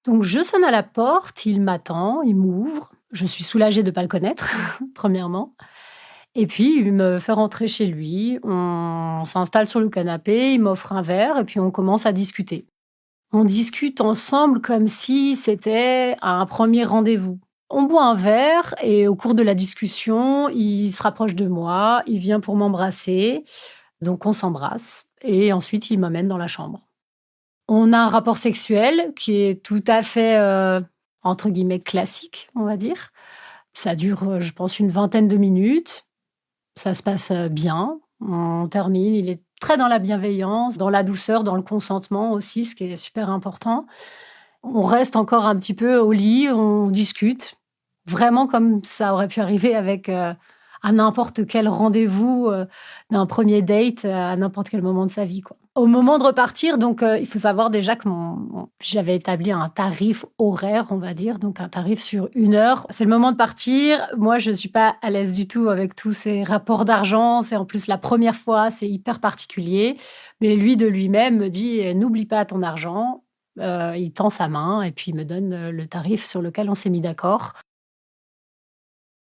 Donc je sonne à la porte, il m'attend, il m'ouvre. Je suis soulagée de ne pas le connaître, premièrement. Et puis il me fait rentrer chez lui. On s'installe sur le canapé, il m'offre un verre et puis on commence à discuter. On discute ensemble comme si c'était un premier rendez-vous. On boit un verre et au cours de la discussion, il se rapproche de moi, il vient pour m'embrasser, donc on s'embrasse et ensuite il m'amène dans la chambre. On a un rapport sexuel qui est tout à fait, entre guillemets «classique», on va dire. Ça dure, je pense une vingtaine de minutes. Ça se passe, bien. On termine, il est très dans la bienveillance, dans la douceur, dans le consentement aussi, ce qui est super important. On reste encore un petit peu au lit, on discute, vraiment comme ça aurait pu arriver avec, à n'importe quel rendez-vous, d'un premier date, à n'importe quel moment de sa vie, quoi. Au moment de repartir donc, il faut savoir déjà que j'avais établi un tarif horaire, on va dire, donc un tarif sur 1 heure. C'est le moment de partir. Moi, je suis pas à l'aise du tout avec tous ces rapports d'argent. C'est en plus la première fois, c'est hyper particulier. Mais lui, de lui-même, me dit: «N'oublie pas ton argent». Il tend sa main et puis il me donne, le tarif sur lequel on s'est mis d'accord.